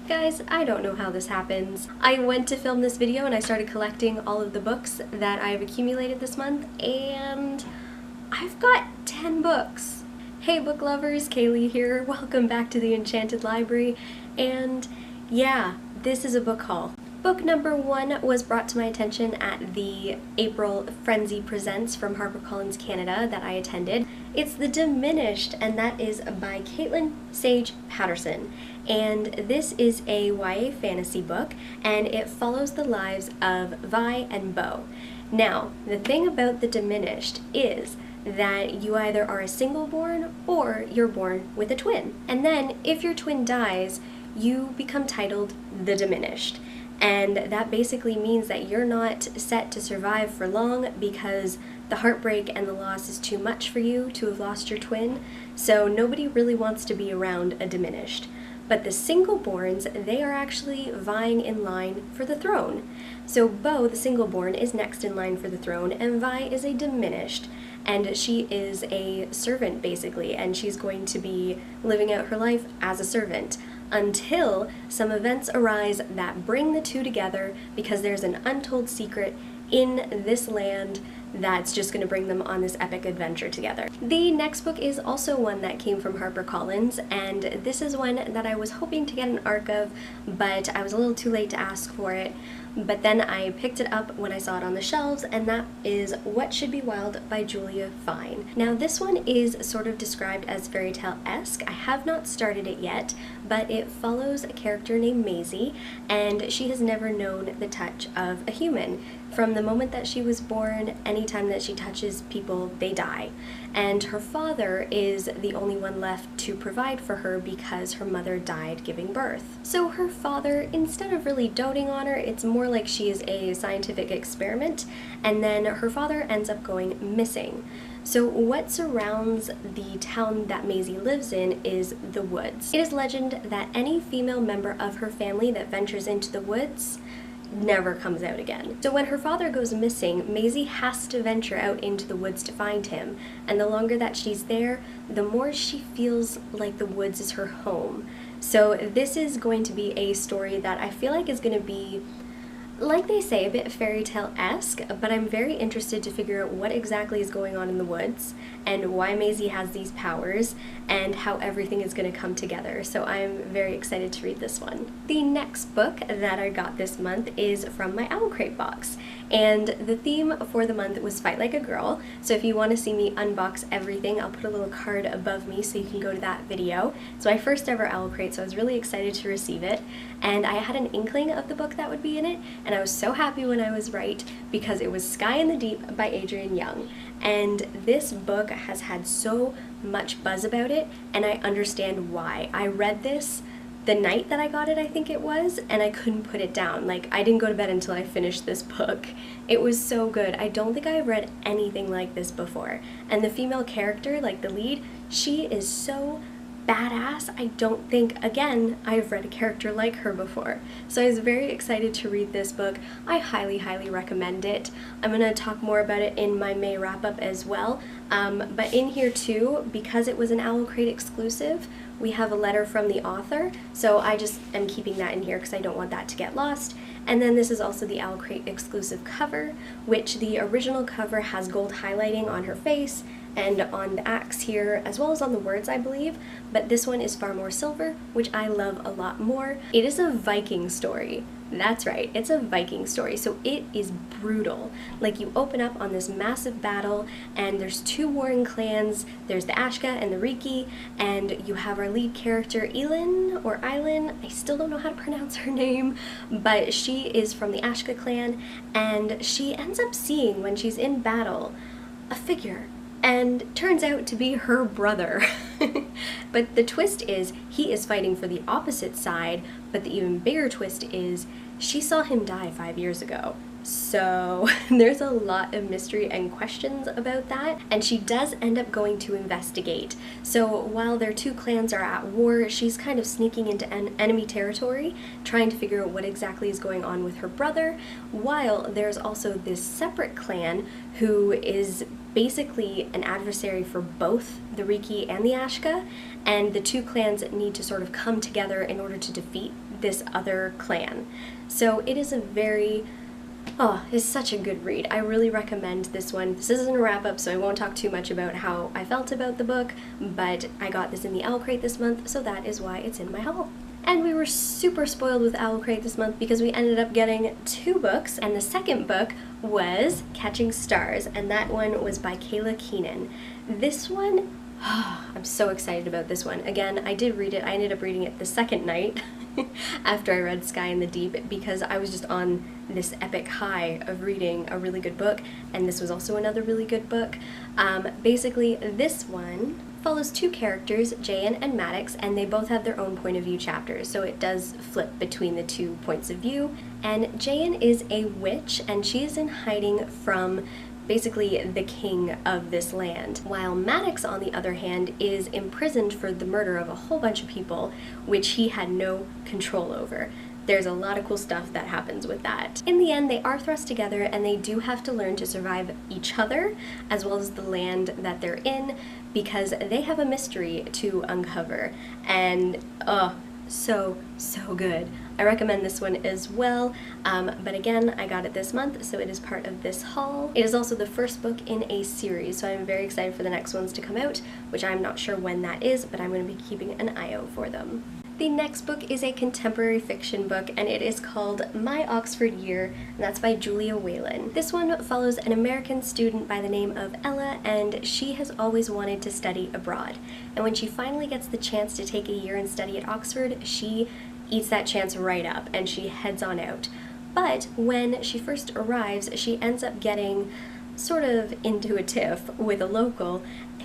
Guys, I don't know how this happens. I went to film this video and I started collecting all of the books that I've accumulated this month, and I've got 10 books. Hey book lovers, Kayla here. Welcome back to the Enchanted library, and yeah, this is a book haul. Book number 1 was brought to my attention at the April Frenzy Presents from HarperCollins Canada that I attended. It's The Diminished, and that is by Kaitlyn Sage Patterson. And this is a YA fantasy book, and it follows the lives of Vi and Beau. Now, the thing about The Diminished is that you either are a single born or you're born with a twin. And then, if your twin dies, you become titled The Diminished. And that basically means that you're not set to survive for long because the heartbreak and the loss is too much for you to have lost your twin, so nobody really wants to be around a Diminished. But the single-borns, they are actually vying in line for the throne. So Beau, the single-born, is next in line for the throne, and Vi is a Diminished. And she is a servant, basically, and she's going to be living out her life as a servant until some events arise that bring the two together, because there's an untold secret in this land that's just going to bring them on this epic adventure together. The next book is also one that came from HarperCollins, and this is one that I was hoping to get an ARC of, but I was a little too late to ask for it. But then I picked it up when I saw it on the shelves, and that is What Should Be Wild by Julia Fine. Now this one is sort of described as fairy tale-esque. I have not started it yet, but it follows a character named Maisie, and she has never known the touch of a human. From the moment that she was born, anytime that she touches people, they die. And her father is the only one left to provide for her because her mother died giving birth. So her father, instead of really doting on her, it's more like she is a scientific experiment, and then her father ends up going missing. So what surrounds the town that Maisie lives in is the woods. It is legend that any female member of her family that ventures into the woods never comes out again. So when her father goes missing, Maisie has to venture out into the woods to find him, and the longer that she's there, the more she feels like the woods is her home. So this is going to be a story that I feel like is going to be, like they say, a bit fairy tale-esque, but I'm very interested to figure out what exactly is going on in the woods and why Maisie has these powers and how everything is going to come together. So I'm very excited to read this one. The next book that I got this month is from my Owl Crate box, and the theme for the month was Fight Like a Girl. So if you want to see me unbox everything, I'll put a little card above me so you can go to that video. It's my first ever Owl Crate, so I was really excited to receive it, and I had an inkling of the book that would be in it, and I was so happy when I was right, because it was Sky in the Deep by Adrienne Young. And this book has had so much buzz about it, and I understand why. I read this the night that I got it, I think it was, and I couldn't put it down. Like, I didn't go to bed until I finished this book. It was so good. I don't think I've read anything like this before. And the female character, like the lead, she is so badass. I don't think, again, I've read a character like her before. So I was very excited to read this book. I highly, highly recommend it. I'm going to talk more about it in my May wrap-up as well. But in here too, because it was an Owl Crate exclusive, we have a letter from the author, so I just am keeping that in here because I don't want that to get lost. And then this is also the Owl Crate exclusive cover, which the original cover has gold highlighting on her face and on the axe here, as well as on the words, I believe, but this one is far more silver, which I love a lot more. It is a Viking story. That's right, it's a Viking story, so it is brutal. Like, you open up on this massive battle, and there's two warring clans. There's the Ashka and the Riki, and you have our lead character, Eileen, I still don't know how to pronounce her name, but she is from the Ashka clan, and she ends up seeing, when she's in battle, a figure, and turns out to be her brother. But the twist is, he is fighting for the opposite side, but the even bigger twist is, she saw him die 5 years ago. So there's a lot of mystery and questions about that, and she does end up going to investigate. So while their two clans are at war, she's kind of sneaking into enemy territory, trying to figure out what exactly is going on with her brother, while there's also this separate clan who is basically an adversary for both the Riki and the Ashka, and the two clans need to sort of come together in order to defeat this other clan. So it is a very, it's such a good read. I really recommend this one. This isn't a wrap-up, so I won't talk too much about how I felt about the book, but I got this in the Owl Crate this month, so that is why it's in my haul. And we were super spoiled with Owl Crate this month because we ended up getting 2 books, and the second book was Catching Stars, and that one was by Kayla Keenan. This one, I'm so excited about this one. Again, I did read it. I ended up reading it the second night after I read Sky in the Deep because I was just on this epic high of reading a really good book, and this was also another really good book. Basically, this one follows 2 characters, Jayan and Maddox, and they both have their own point of view chapters, so it does flip between the 2 points of view. And Jayan is a witch, and she is in hiding from basically the king of this land, while Maddox, on the other hand, is imprisoned for the murder of a whole bunch of people, which he had no control over. There's a lot of cool stuff that happens with that. In the end, they are thrust together, and they do have to learn to survive each other, as well as the land that they're in, because they have a mystery to uncover. And, so good. I recommend this one as well, but again, I got it this month, so it is part of this haul. It is also the first book in a series, so I'm very excited for the next ones to come out, which I'm not sure when that is, but I'm going to be keeping an eye out for them. The next book is a contemporary fiction book, and it is called My Oxford Year, and that's by Julia Whelan. This one follows an American student by the name of Ella, and she has always wanted to study abroad. And when she finally gets the chance to take a year and study at Oxford, she eats that chance right up, and she heads on out. But when she first arrives, she ends up getting sort of into a tiff with a local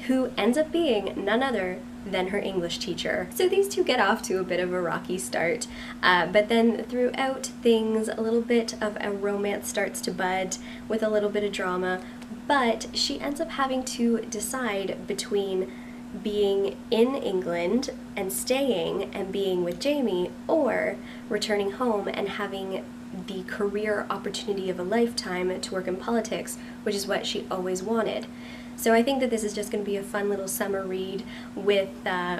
who ends up being none other than her English teacher. So these two get off to a bit of a rocky start, but then throughout things, a little bit of a romance starts to bud with a little bit of drama, but she ends up having to decide between being in England and staying and being with Jamie, or returning home and having the career opportunity of a lifetime to work in politics, which is what she always wanted. So I think that this is just going to be a fun little summer read with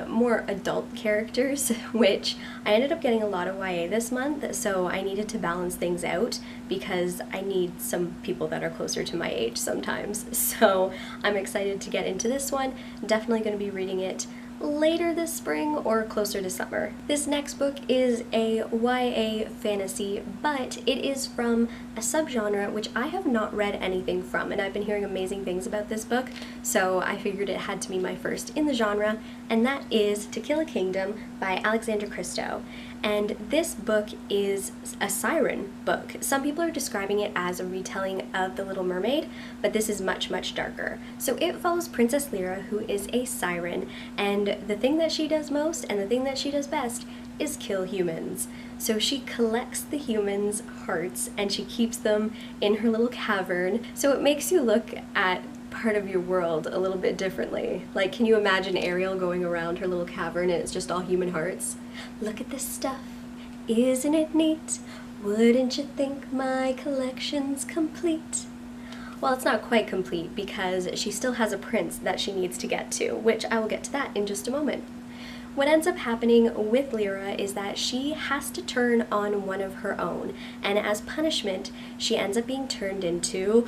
more adult characters, which I ended up getting a lot of YA this month, so I needed to balance things out because I need some people that are closer to my age sometimes. So I'm excited to get into this one. Definitely going to be reading it later this spring or closer to summer. This next book is a YA fantasy, but it is from a subgenre which I have not read anything from, and I've been hearing amazing things about this book, so I figured it had to be my first in the genre, and that is Tequila Kingdom by Alexandra Christo. And this book is a siren book. Some people are describing it as a retelling of The Little Mermaid, but this is much, much darker. So it follows Princess Lyra, who is a siren, and the thing that she does most and the thing that she does best is kill humans. So she collects the humans' hearts and she keeps them in her little cavern. So it makes you look at part of your world a little bit differently. Like, can you imagine Ariel going around her little cavern and it's just all human hearts? Look at this stuff, isn't it neat? Wouldn't you think my collection's complete? Well, it's not quite complete because she still has a prince that she needs to get to, which I will get to that in just a moment. What ends up happening with Lyra is that she has to turn on one of her own, and as punishment, she ends up being turned into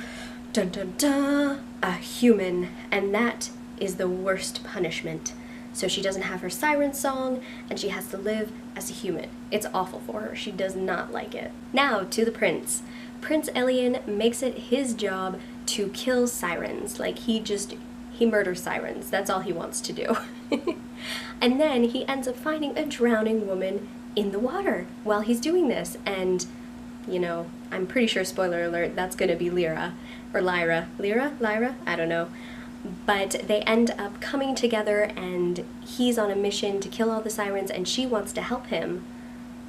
dun dun dun, a human, and that is the worst punishment. So she doesn't have her siren song, and she has to live as a human. It's awful for her. She does not like it. Now to the prince. Prince Elian makes it his job to kill sirens. Like, he murders sirens. That's all he wants to do. And then he ends up finding a drowning woman in the water while he's doing this, and you know, I'm pretty sure, spoiler alert, that's gonna be Lyra, or Lyra. Lyra? I don't know. But they end up coming together, and he's on a mission to kill all the sirens, and she wants to help him.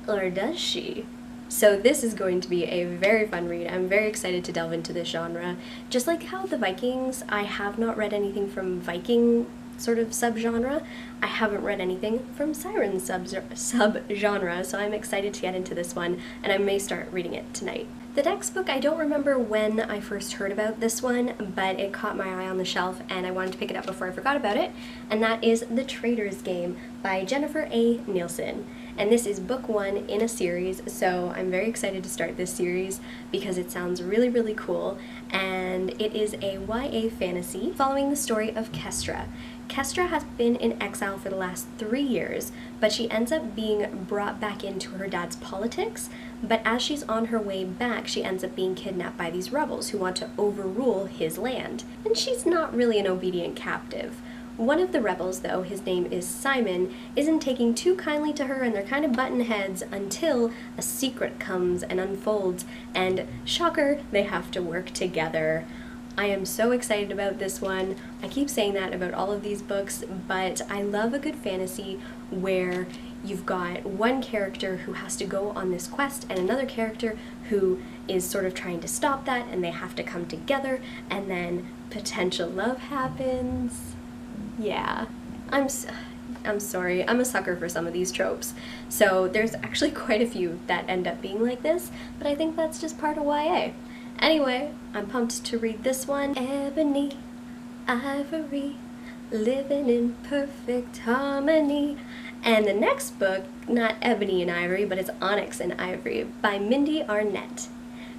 Or does she? So this is going to be a very fun read. I'm very excited to delve into this genre. Just like how the Vikings, I have not read anything from Viking sort of subgenre. I haven't read anything from siren subgenre, so I'm excited to get into this one, and I may start reading it tonight. The next book, I don't remember when I first heard about this one, but it caught my eye on the shelf and I wanted to pick it up before I forgot about it, and that is The Traitors Game by Jennifer A. Nielsen. And this is book 1 in a series, so I'm very excited to start this series because it sounds really, really cool. And it is a YA fantasy following the story of Kestra. Kestra has been in exile for the last 3 years, but she ends up being brought back into her dad's politics. But as she's on her way back, she ends up being kidnapped by these rebels who want to overrule his land. And she's not really an obedient captive. One of the rebels, though, his name is Simon, isn't taking too kindly to her, and they're kind of butting heads until a secret comes and unfolds, and shocker, they have to work together. I am so excited about this one. I keep saying that about all of these books, but I love a good fantasy where you've got one character who has to go on this quest and another character who is sort of trying to stop that, and they have to come together, and then potential love happens. Yeah, I'm sorry, I'm a sucker for some of these tropes. So there's actually quite a few that end up being like this, but I think that's just part of YA. Anyway, I'm pumped to read this one. Ebony, Ivory, living in perfect harmony. And the next book, not Ebony and Ivory, but it's Onyx and Ivory by Mindee Arnett.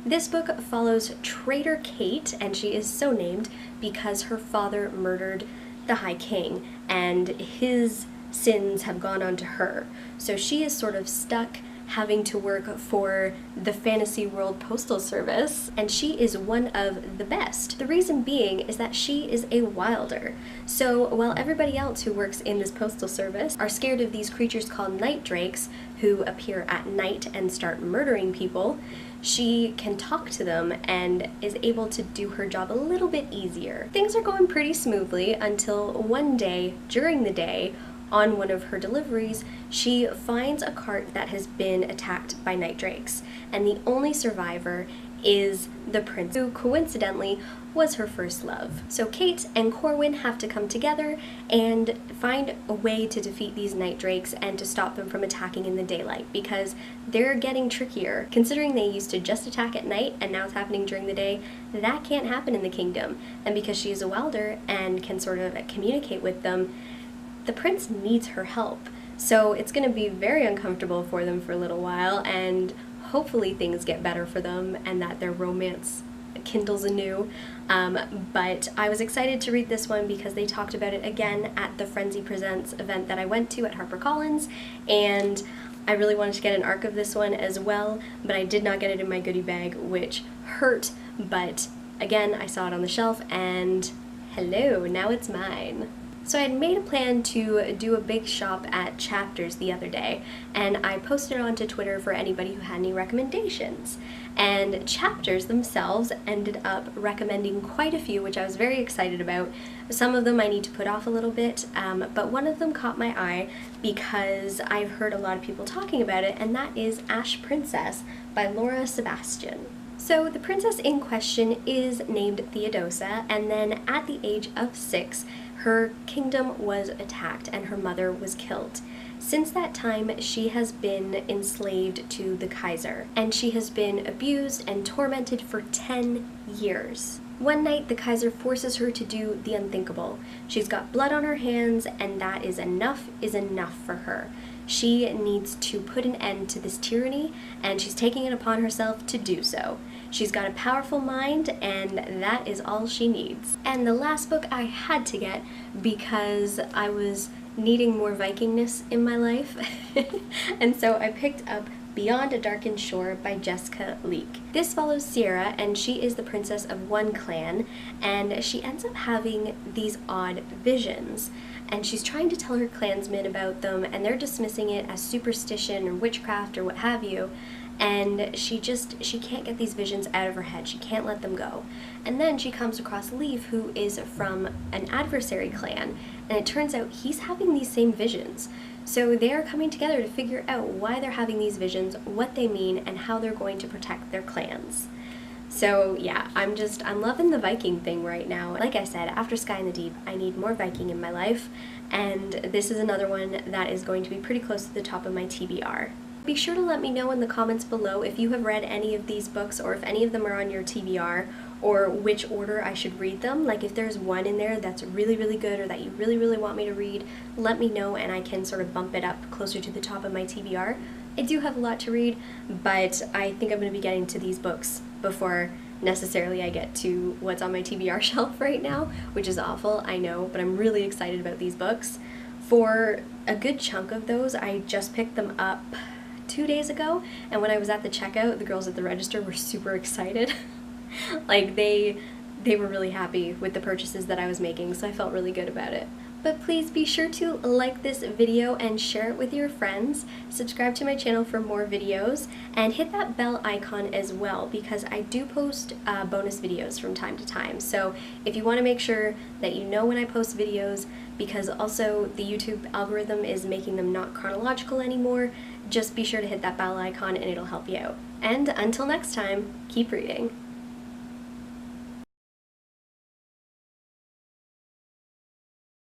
This book follows Traitor Kate, and she is so named because her father murdered the High King, and his sins have gone on to her. So she is sort of stuck having to work for the Fantasy World Postal Service, and she is one of the best. The reason being is that she is a wilder. So while everybody else who works in this postal service are scared of these creatures called night drakes who appear at night and start murdering people, she can talk to them and is able to do her job a little bit easier. Things are going pretty smoothly until one day during the day, on one of her deliveries, she finds a cart that has been attacked by night drakes, and the only survivor is the prince, who coincidentally was her first love. So Kate and Corwin have to come together and find a way to defeat these night drakes and to stop them from attacking in the daylight, because they're getting trickier. Considering they used to just attack at night and now it's happening during the day, that can't happen in the kingdom. And because she is a welder and can sort of communicate with them, the prince needs her help. So it's going to be very uncomfortable for them for a little while, and hopefully things get better for them and that their romance kindles anew. But I was excited to read this one because they talked about it again at the Frenzy Presents event that I went to at HarperCollins, and I really wanted to get an arc of this one as well, but I did not get it in my goodie bag, which hurt. But again, I saw it on the shelf and hello, now it's mine. So I had made a plan to do a big shop at Chapters the other day, and I posted it onto Twitter for anybody who had any recommendations. And Chapters themselves ended up recommending quite a few, which I was very excited about. Some of them I need to put off a little bit, but one of them caught my eye because I've heard a lot of people talking about it, and that is Ash Princess by Laura Sebastian. So the princess in question is named Theodosa, and then at the age of 6, her kingdom was attacked and her mother was killed. Since that time, she has been enslaved to the Kaiser, and she has been abused and tormented for 10 years. One night, the Kaiser forces her to do the unthinkable. She's got blood on her hands, and that is enough for her. She needs to put an end to this tyranny, and she's taking it upon herself to do so. She's got a powerful mind, and that is all she needs. And the last book I had to get because I was needing more Vikingness in my life, and so I picked up Beyond a Darkened Shore by Jessica Leake. This follows Sierra, and she is the princess of one clan, and she ends up having these odd visions. And she's trying to tell her clansmen about them, and they're dismissing it as superstition or witchcraft or what have you. And she can't get these visions out of her head. She can't let them go. And then she comes across Leaf, who is from an adversary clan, and it turns out he's having these same visions. So they are coming together to figure out why they're having these visions, what they mean, and how they're going to protect their clans. So yeah, I'm loving the Viking thing right now. Like I said, after Sky in the Deep, I need more Viking in my life, and this is another one that is going to be pretty close to the top of my TBR. Be sure to let me know in the comments below if you have read any of these books or if any of them are on your TBR, or which order I should read them. Like if there's one in there that's really, really good or that you really, really want me to read, let me know and I can sort of bump it up closer to the top of my TBR. I do have a lot to read, but I think I'm going to be getting to these books before necessarily I get to what's on my TBR shelf right now, which is awful, I know, but I'm really excited about these books. For a good chunk of those, I just picked them up 2 days ago, and when I was at the checkout, the girls at the register were super excited. Like they were really happy with the purchases that I was making, so I felt really good about it. But please be sure to like this video and share it with your friends, subscribe to my channel for more videos, and hit that bell icon as well because I do post bonus videos from time to time. So if you want to make sure that you know when I post videos, because also the YouTube algorithm is making them not chronological anymore, just be sure to hit that bell icon and it'll help you out. And until next time, keep reading.